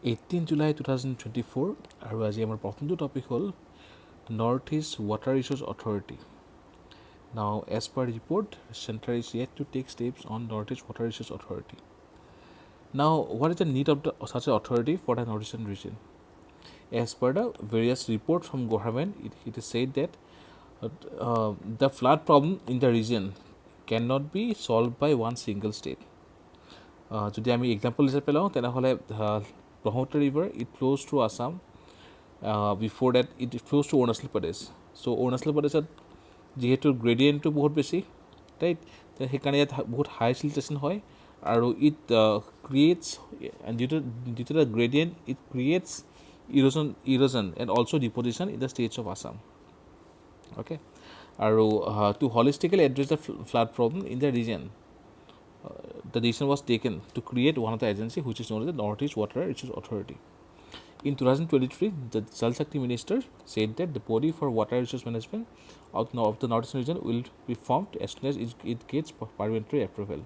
18 July 2024 আৰু আজি আমাৰ প্ৰথমটো টপিক হ'ল North East Water Resource Authority. Now, as per report, Center is yet to take steps on North East Water Resource Authority. Now, what is the need of such an authority for the Northeastern region? As per the various reports from government, it is said that the flood problem in the region cannot be solved by one single state. যদি আমি example হিচাপে লওঁ তেনেহ'লে Brahmaputra River, it flows through Assam. Before that, it flows to Arunachal Pradesh. So, Arunachal Pradesh যিহেতু গ্ৰেডিয়েণ্টটো বহুত বেছি, right, সেইকাৰণে ইয়াত বহুত হাই চিলটেশ্যন হয় আৰু it creates due to the gradient it creates erosion and also' deposition in the states of Assam. Okay, আৰু to holistically address the flood problem in the region, the decision was taken to create one of the agency which is known as the Northeast Water Resource Authority. In 2023, the Jal Shakti Minister said that the body for water resource management of the Northeastern region will be formed as soon as it gets parliamentary approval.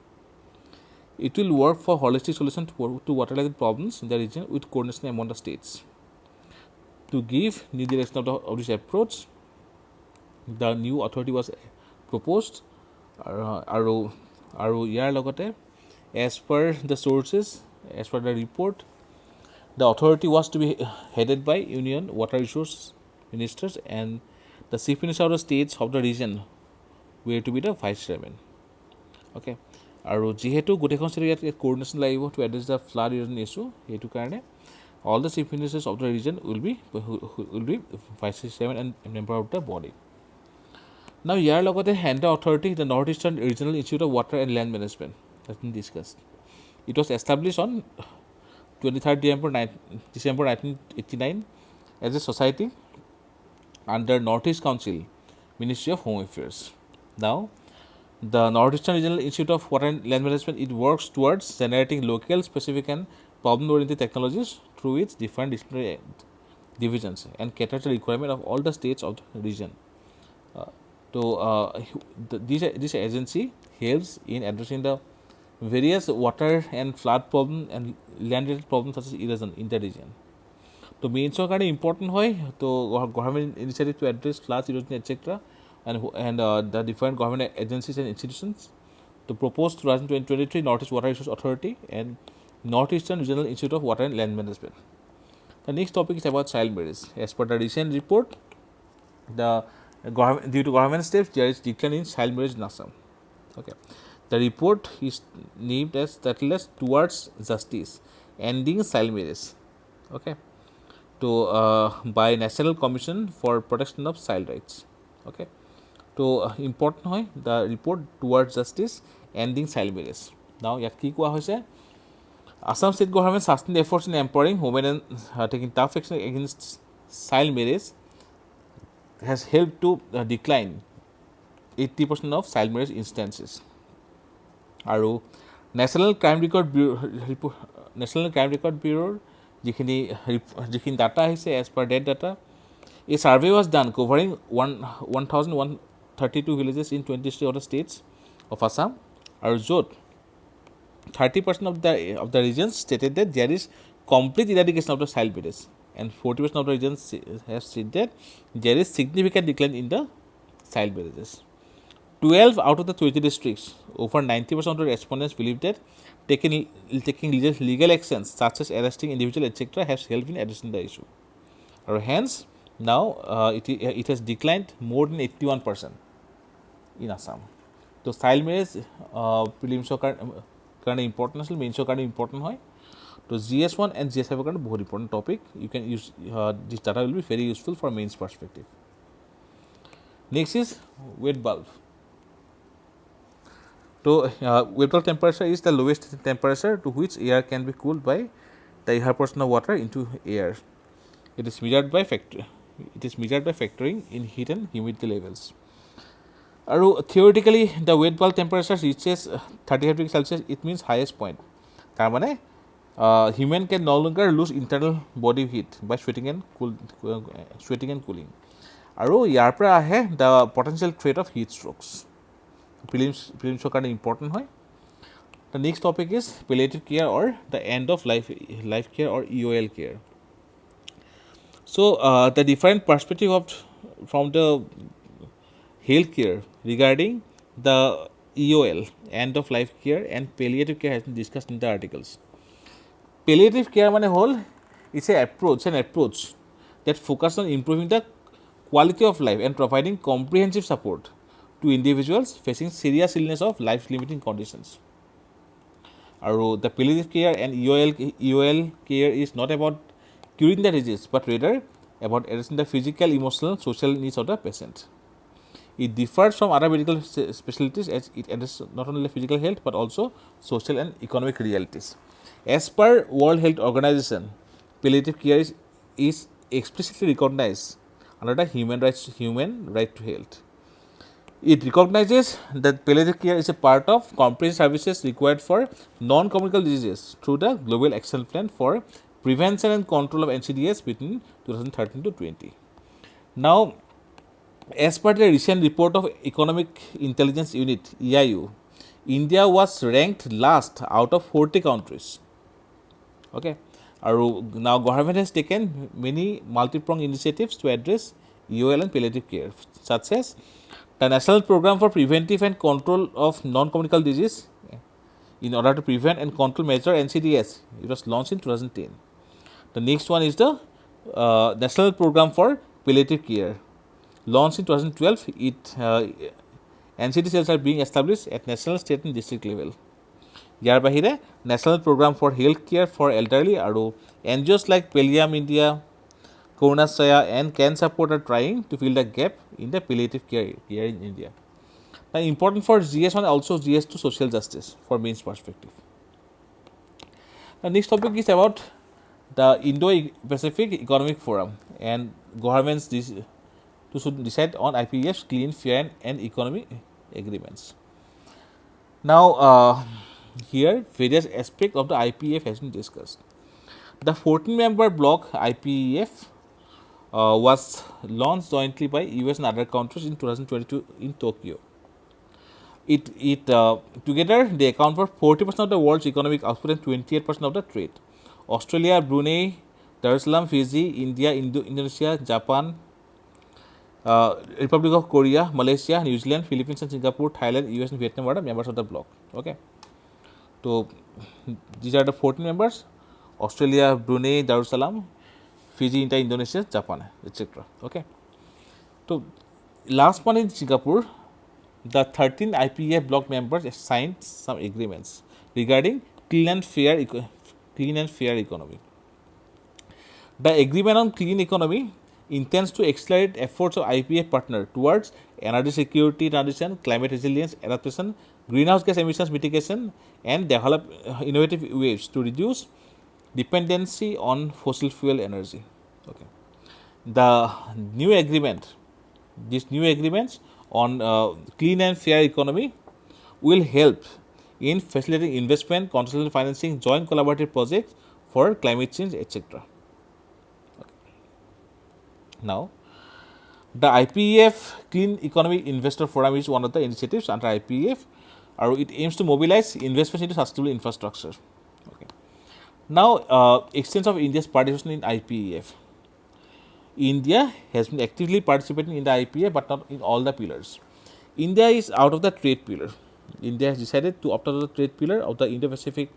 It will work for holistic solution to water-related problems in the region with coordination among the states. To give new direction of this approach, the new authority was proposed. আৰু ইয়াৰ লগতে as per the sources, as per the report, the authority was to be headed by Union Water Resource Ministers and the Chief Minister of the states of the region were to be the Vice Chairman. Okay, আৰু যিহেতু গোটেইখন ষ্টেটৰ ইয়াত coordination লাগিব to address the flood erosion issue, সেইটো কাৰণে all the Chief Ministers of the region will be Vice Chairman and member of the body. Now, ইয়াৰ লগতে and the authority, the Northeastern Regional Institute of Water and Land Management has been discussed. It was established on 23rd December 1989 as a society under Northeast Council, Ministry of Home Affairs. Now, the Northeastern Regional Institute of Water and Land Management, it works towards generating local, specific and problem-oriented technologies through its different disciplinary divisions and caters the requirement of all the states of the region. So, this agency helps in addressing the various water and flood problem and land-related problems such as erosion in the region. So, mainsৰ কাৰণে important হয়, তো government initiative to address floods, erosion, etc. and the different government agencies and institutions to propose 2023 Northeast Water Resource Authority and Northeastern Regional Institute of Water and Land Management. The next topic is about child marriage. As per the recent report, due to government steps, there is decline in child marriage in Assam. Okay, the report is named as Catalyst Towards Justice, Ending Child Marriage. Okay, to by National Commission for Protection of Child Rights. Okay, to important hoy the report Towards Justice, Ending Child Marriage. Now, ইয়াত কি কোৱা হৈছে? Assam state government sustained efforts in empowering women and taking tough action against child marriage has helped to decline 80% of child marriage instances. আৰু National Crime Record Bureau যিখিনি data আহিছে, as per that data, a survey was done covering 1132 villages in 20 states of Assam, আৰু য'ত 30% of the regions stated that there is complete eradication of the child marriage, and 40% of the regions have said that there is significant decline in the child marriages. 12 out of the 20 districts, over 90% of the respondents believe that taking legal actions such as arresting individual, etc., has helped in addressing the issue. Or hence, now it has declined more than 81% in Assam. So, child marriage prelims কাৰণে important আছিল, মেইনছৰ কাৰণে important হয়. So, GS1 and GS5 কাৰণে বহুত important topic. You can use this data will be very useful for mains perspective. Next is wet bulb. So, wet bulb temperature is the lowest temperature to which air can be cooled by the evaporation of water into air. It is measured by factoring in heat and humidity levels. আৰু theoretically, the wet bulb temperature reaches 35 degrees Celsius, it means highest point. তাৰ মানে human can no longer lose internal body heat by sweating and cooling. আৰু ইয়াৰ পৰা আহে the potential threat of heat strokes. Prelims কাৰণে important হয়. The next topic is palliative care or the end of life care or EOL care. So the different perspective from the healthcare regarding the EOL, end of life care, and palliative care has been discussed in the articles. Palliative care mane hol it's an approach that focuses on improving the quality of life and providing comprehensive support to individuals facing serious illness of life limiting conditions. The palliative care and EOL care is not about curing the disease but rather about addressing the physical, emotional, social needs of the patient. It differs from other medical specialties as it addresses not only physical health but also social and economic realities. As per World Health Organization, palliative care is explicitly recognized under the human right to health. It recognizes that palliative care is a part of comprehensive services required for non-communicable diseases through the Global Action Plan for Prevention and Control of NCDs between 2013 to 20. Now, as per the recent report of Economic Intelligence Unit (EIU), India was ranked last out of 40 countries. Okay, now government has taken many multi-pronged initiatives to address EOL and palliative care, such as the National Program for Preventive and Control of Non-Communicable Disease in order to prevent and control major NCDs. It was launched in 2010. The next one is the National Program for Palliative Care. Launched in 2012, NCD cells are being established at national, state and district level. ইয়াৰ বাহিৰে national programme for health care for elderly আৰু NGOs like Palliam India, 𝐭𝐻𝐬 and Can Support are trying to fill the gap in the palliative care in India. Now, important for GS1 also GS2 social justice for Mains perspective. The next topic is about the Indo-Pacific Economic Forum and governments should decide on IPEF's clean, fair and economic agreements. Now, here various aspects of the IPEF has been discussed. The 14-member bloc IPEF was launched jointly by US and other countries in 2022 in Tokyo. Together they account for 40% of the world's economic output and 28% of the trade. Australia, Brunei, Darussalam, Fiji, India, Indonesia, Japan, Republic of Korea, Malaysia, New Zealand, Philippines and Singapore, Thailand, US and Vietnam are the members of the bloc. Okay. So these are the 14 members: Australia, Brunei, Darussalam, Fiji, India, Indonesia, Japan, etc. Okay. So last one in Singapore, the 13 IPEF bloc members signed some agreements regarding clean and fair economy. The agreement on clean economy intends to accelerate efforts of IPEF partner towards energy security transition, climate resilience, adaptation, greenhouse gas emissions mitigation, and develop innovative ways to reduce dependency on fossil fuel energy. Okay. These new agreements on clean and fair economy will help in facilitating investment, consortium financing, joint collaborative projects for climate change, etc. Now, the IPEF Clean Economy Investor Forum is one of the initiatives under IPEF, and it aims to mobilize investments into sustainable infrastructure. Okay. Now, extent of India's participation in IPEF. India has been actively participating in the IPEF, but not in all the pillars. India is out of the trade pillar. India has decided to opt out of the trade pillar of the Indo-Pacific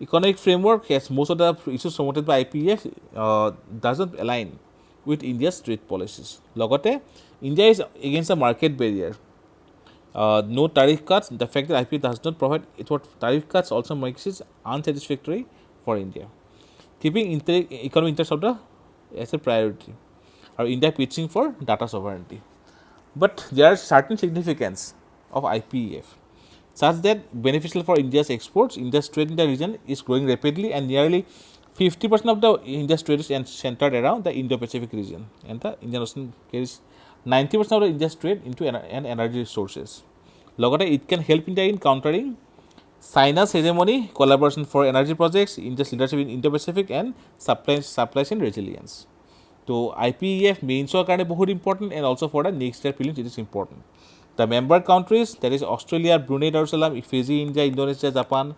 Economic Framework, as most of the issues promoted by IPEF does not align with India's trade policies. Logote, India is against the market barrier. No tariff cuts. The fact that IPEF does not provide tariff cuts also makes it unsatisfactory for India. Keeping economic interests of the as a priority. India pitching for data sovereignty. But there are certain significance of IPEF such that beneficial for India's exports. India's trade in the region is growing rapidly, and nearly 50% of the India's trade is centered around the Indo-Pacific region, and the Indian Ocean carries 90% of the India's trade into energy resources. Logote, it can help India in countering China's hegemony, collaboration for energy projects, India's leadership in Indo-Pacific, and supply chain resilience. So IPEF Mainsor কাৰণে বহুত important, and also for the next year prelims it is important. The member countries, that is Australia, Brunei Darussalam, Fiji, India, Indonesia, Japan,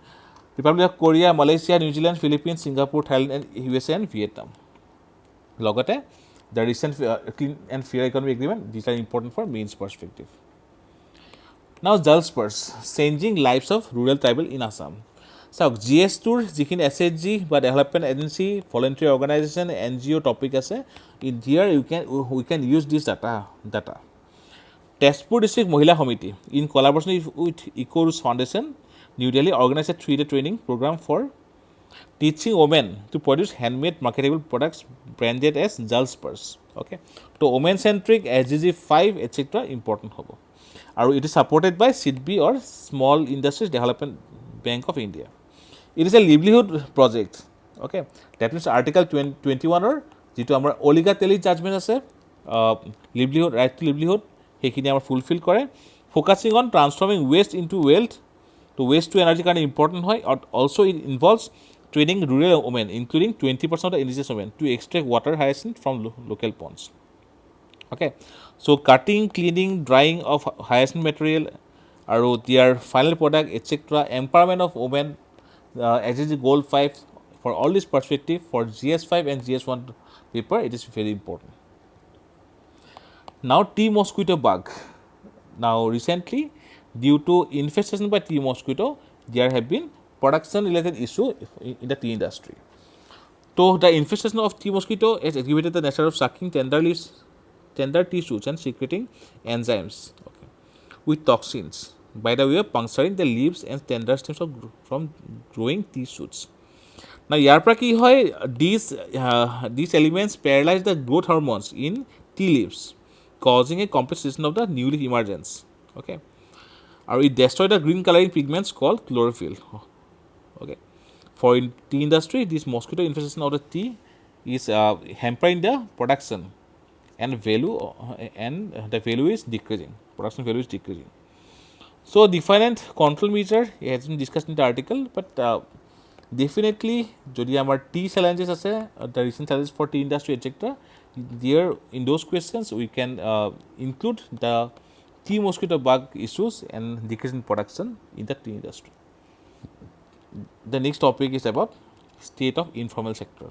Republic of Korea, Malaysia, New Zealand, Philippines, Singapore, Thailand, and USA and Vietnam. Logote, the recent Clean and Fair Economy Agreement, these are important for mains perspective. Now, Jal Sparsh, Changing Lives of Rural Tribal in Assam. So, GS2 যিখিনি SHG বা Development Agency, Voluntary Organization, NGO topic আছে, in here we can use this data. Tezpur District Mohila Committee, in collaboration with 𝐂𝐸 Foundation, New Delhi, organized a 3-day training program for teaching women to produce handmade marketable products branded as Jal Sparsh. Okay, so women centric SDG 5 etc. important hobo. And it is supported by SIDBI or Small Industries Development Bank of India. It is a livelihood project. Okay, that means Article 21 or যেটো আমাৰ oligarchy judgment আছে, livelihood, right to livelihood, সেইখিনি আমাৰ fulfil কৰে, focusing on transforming waste into wealth. To waste to energy কাৰণে important হয়. Also it involves training rural women, including 20% of the indigenous women, to extract water hyacinth from local ponds. Okay, so cutting, cleaning, drying of hyacinth material, and their final product, etc. Empowerment of women, SDG Goal 5. For all this perspective, for GS5 and GS1 paper, it is very important. Now, tea mosquito bug. Now, recently, due to infestation by tea mosquito, there have been production-related issue in the tea industry. So, the infestation of tea mosquito has exhibited the nature of sucking tender tea shoots and secreting enzymes, okay, with toxins by the way of puncturing the leaves and tender stems from growing tea shoots. Now, ইয়াৰ পৰা কি হয়, these elements paralyze the growth hormones in tea leaves, causing a complete cessation of the new leaf emergence. Okay, or it destroys the green coloring pigments called chlorophyll. Okay, for in tea industry, this mosquito infestation of the tea is hampering the production and the value is decreasing. Production value is decreasing. So, different control measure has been discussed in the article, but definitely, যদি আমাৰ tea challenges আছে, the recent challenges for tea industry, etc. There, in those questions, we can include the tea mosquito bug issues and decrease in production in the tea industry. The next topic is about state of informal sector.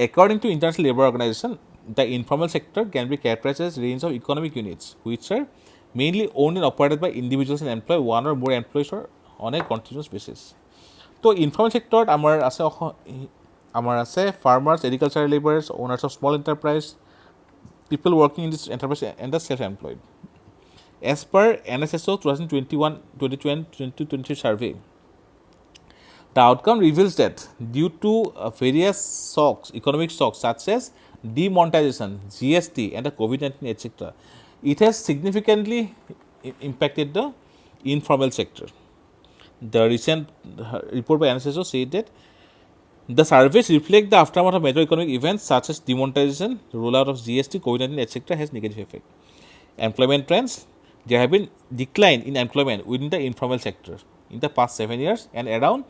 According to International Labour Organization, the informal sector can be characterized as a range of economic units which are mainly owned and operated by individuals and employ one or more employees on a continuous basis. So, informal sector আমাৰ আছে farmers, agricultural laborers, owners of small enterprise, people working in this enterprise and the self-employed. As per NSSO 2021-2023 survey, the outcome reveals that due to various shocks, economic shocks such as demonetization, GST, and the COVID-19, etc., it has significantly impacted the informal sector. The recent report by NSSO said that the surveys reflect the aftermath of major economic events such as demonetization, rollout of GST, COVID-19, etc. has negative effect. Employment trends, there have been decline in employment within the informal sector in the past 7 years, and around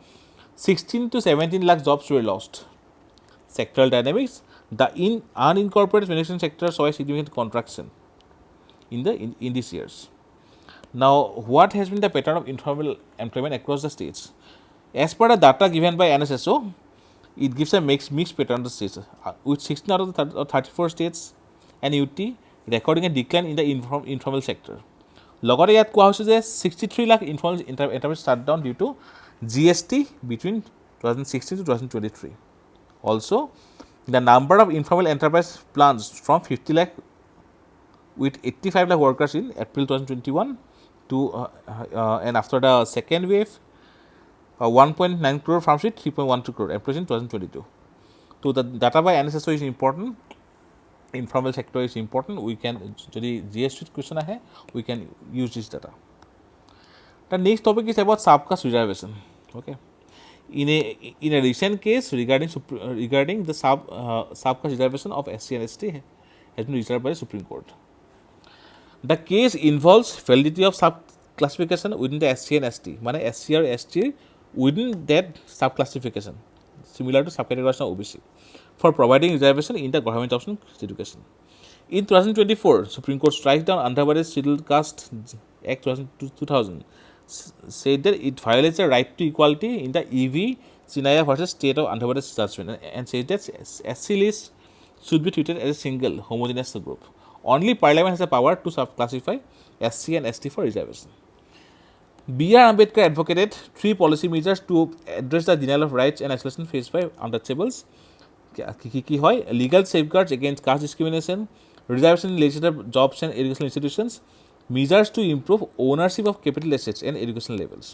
16 to 17 lakh jobs were lost. Sectoral dynamics, the unincorporated manufacturing sector saw a significant contraction in these years. Now, what has been the pattern of informal employment across the states? As per the data given by NSSO, it gives a mixed pattern of the states, with 16 out of the 34 states and UT recording a decline in the informal sector. লগতে ইয়াত কোৱা হৈছে যে 63 lakh informal enterprise shut down due to GST between 2016 to 2023. Also, the number of informal enterprise plunged from 50 lakh with 85 lakh workers in April 2021 to and after the second wave, 1.9 crore farms with 3.12 crore employees in 2022. So, the data by NSSO is important. Informal sector is important. We can, যদি GST question আহে, we can use this data. The next topic is about sub-caste reservation. Okay, in a recent case regarding the sub-caste reservation of SC and ST has been reserved by the Supreme Court. The case involves validity of sub-classification within the SC and ST, মানে SC or ST within that sub-classification, similar to subcategorization of OBC, for providing reservation in the government option education. In 2024, Supreme Court strikes down Andhra Pradesh Scheduled Caste Act 2000, said that it violates the right to equality in the 𝐓𝐸-𝐶𝐬 versus State of Andhra Pradesh judgment, and said that SC list should be treated as a single homogeneous group. Only Parliament has the power to subclassify SC and ST for reservation. B.R. Ambedkar advocated 3 policy measures to address the denial of rights and isolation faced by untouchables. কি হয়? Legal safeguards against caste discrimination, reservation in legislative jobs and educational institutions, measures to improve ownership of capital assets and educational levels.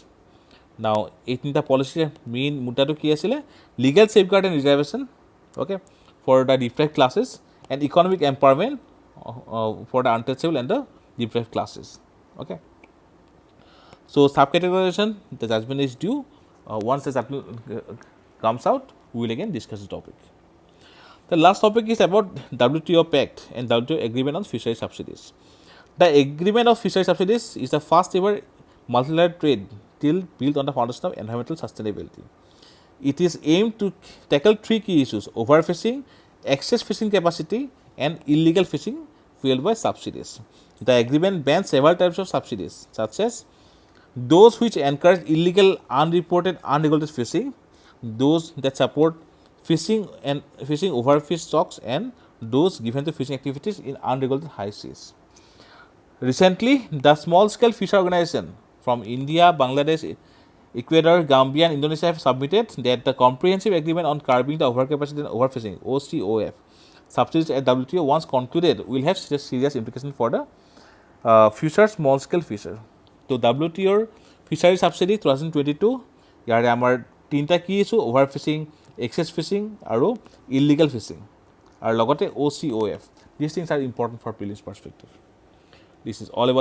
Now, এই তিনিটা পলিচিৰ main মুদ্দাটো কি আছিলে? Legal safeguard and reservation, okay, for the deprived classes, and economic empowerment for the untouchable and the deprived classes. Okay. So, subcategorization, the judgment is due. Once the judgment comes out, we will again discuss the topic. The last topic is about WTO Pact and WTO Agreement on Fishery Subsidies. The Agreement of Fishery Subsidies is the first ever multilateral trade deal built on the foundation of environmental sustainability. It is aimed to tackle 3 key issues: overfishing, excess fishing capacity, and illegal fishing fueled by subsidies. The agreement bans several types of subsidies, such as those which encourage illegal, unreported, unregulated fishing, those that support fishing and fishing overfished stocks, and those given to fishing activities in unregulated high seas. Recently, the small-scale fisher organization from India, Bangladesh, Ecuador, Gambia, and Indonesia have submitted that the comprehensive agreement on curbing the overcapacity and overfishing (OCOF) subsidies at WTO, once concluded, will have serious implications for the future small-scale fisher. So, WTOৰ ফিচাৰী সাবচিডি 2022 ইয়াৰে আমাৰ 3টা কি issue: অভাৰফিচিং, access fishing আৰু illegal fishing, আৰু লগতে OCOF. These things are important for prelims perspective. This is all about